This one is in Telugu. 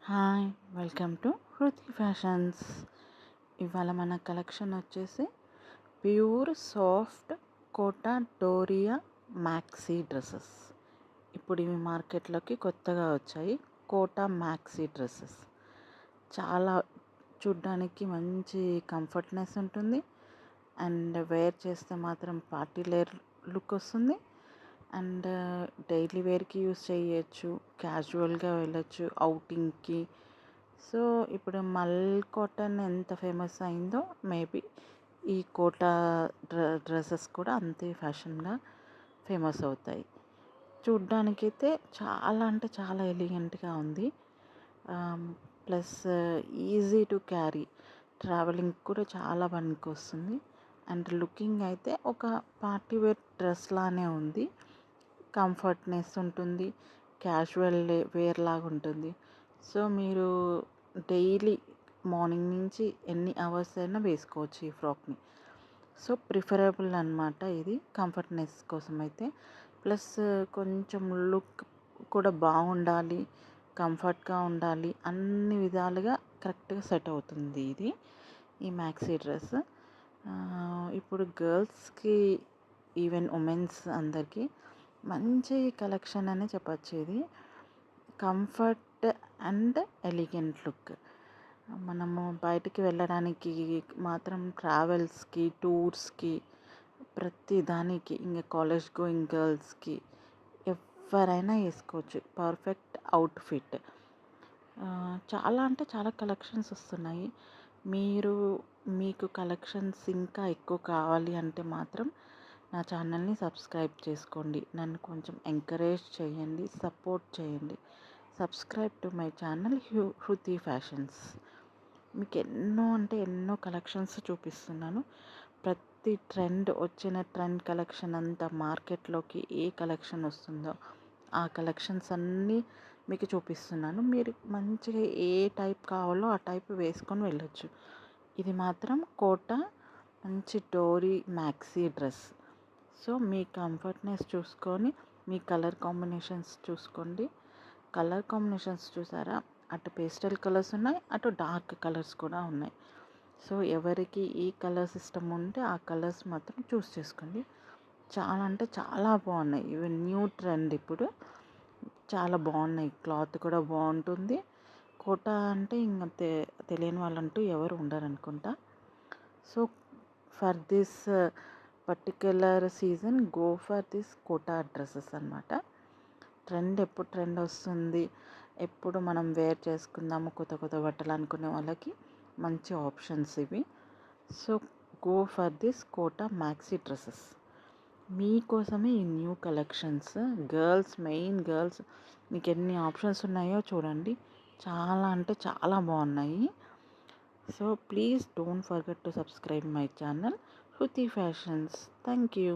Hi, welcome to Hruthi fashions. ఇవాళ మన కలెక్షన్ వచ్చేసి pure soft Kota Doria maxi dresses. ఇప్పుడు ఇవి మార్కెట్లోకి కొత్తగా వచ్చాయి. కోటా మ్యాక్సీ డ్రెస్సెస్ చాలా చూడ్డానికి మంచి కంఫర్ట్నెస్ ఉంటుంది అండ్ వేర్ చేస్తే మాత్రం పార్టీ వేర్ లుక్ వస్తుంది అండ్ డైలీ వేర్కి యూస్ చేయొచ్చు, క్యాజువల్గా వెళ్ళొచ్చు అవుటింగ్కి. సో ఇప్పుడు మల్ కాటన్ ఎంత ఫేమస్ అయిందో మేబీ ఈ కోటా డ్రెస్సెస్ కూడా అంతే ఫ్యాషన్గా ఫేమస్ అవుతాయి. చూడ్డానికైతే చాలా అంటే చాలా ఎలిగెంట్గా ఉంది. Plus easy to carry, travelling కూడా చాలా పనికి వస్తుంది. అండ్ లుకింగ్ అయితే ఒక పార్టీ వేర్ డ్రెస్ లానే ఉంది. కంఫర్ట్నెస్ ఉంటుంది, క్యాజువల్ వేర్ లాగా ఉంటుంది. సో మీరు డైలీ మార్నింగ్ నుంచి ఎన్ని అవర్స్ అయినా వేసుకోవచ్చు ఈ ఫ్రాక్ని. సో ప్రిఫరబుల్ అనమాట ఇది కంఫర్ట్నెస్ కోసం అయితే. ప్లస్ కొంచెం లుక్ కూడా బాగుండాలి, కంఫర్ట్గా ఉండాలి, అన్ని విధాలుగా కరెక్ట్గా సెట్ అవుతుంది ఇది ఈ మ్యాక్సీ డ్రెస్. ఇప్పుడు గర్ల్స్కి ఈవెన్ ఉమెన్స్ అందరికీ మంచి కలెక్షన్ అనే చెప్పచ్చు. ఇది కంఫర్ట్ అండ్ ఎలిగెంట్ లుక్. మనము బయటికి వెళ్ళడానికి మాత్రం ట్రావెల్స్కి, టూర్స్కి, ప్రతి దానికి, ఇంకా కాలేజ్ గోయింగ్ గర్ల్స్కి ఎవరైనా వేసుకోవచ్చు. Perfect outfit. చాలా అంటే చాలా కలెక్షన్స్ వస్తున్నాయి. మీకు కలెక్షన్స్ ఇంకా ఎక్కువ కావాలి అంటే మాత్రం నా ఛానల్ని సబ్స్క్రైబ్ చేసుకోండి. నన్ను కొంచెం ఎంకరేజ్ చేయండి, సపోర్ట్ చేయండి. Subscribe to my channel Hruthi fashions. మీకు ఎన్నో అంటే ఎన్నో కలెక్షన్స్ చూపిస్తున్నాను. ప్రతి వచ్చిన ట్రెండ్ కలెక్షన్ అంతా మార్కెట్లోకి ఏ కలెక్షన్ వస్తుందో ఆ కలెక్షన్స్ అన్నీ మీకు చూపిస్తున్నాను. మీరు మంచిగా ఏ టైప్ కావాలో ఆ టైప్ వేసుకొని వెళ్ళొచ్చు. ఇది మాత్రం కోటా మంచి డోరీ మ్యాక్సీ డ్రెస్. సో మీ కంఫర్ట్నెస్ చూసుకొని, మీ కలర్ కాంబినేషన్స్ చూసుకోండి. కలర్ కాంబినేషన్స్ చూసారా, అటు పేస్టల్ కలర్స్ ఉన్నాయి, అటు డార్క్ కలర్స్ కూడా ఉన్నాయి. సో ఎవరికి ఏ కలర్స్ ఇష్టం ఉంటే ఆ కలర్స్ మాత్రం చూస్ చేసుకోండి. చాలా అంటే చాలా బాగున్నాయి. ఇవి న్యూ ట్రెండ్ ఇప్పుడు, చాలా బాగున్నాయి. క్లాత్ కూడా బాగుంటుంది. కోటా అంటే ఇంకా తెలియని వాళ్ళంటూ ఎవరు ఉండరు అనుకుంటా. So for this particular season go for this Kota dresses అనమాట. ఎప్పుడు ట్రెండ్ వస్తుంది, ఎప్పుడు మనం వేర్ చేసుకుందాము కొత్త కొత్త బట్టలు అనుకునే వాళ్ళకి మంచి ఆప్షన్స్ ఇవి. So go for this Kota maxi dresses. మీకోసమే ఈ న్యూ కలెక్షన్స్. మెయిన్ గర్ల్స్ మీకు ఎన్ని ఆప్షన్స్ ఉన్నాయో చూడండి. చాలా అంటే చాలా బాగున్నాయి. So please don't forget to subscribe my channel Hruthi fashions. Thank you.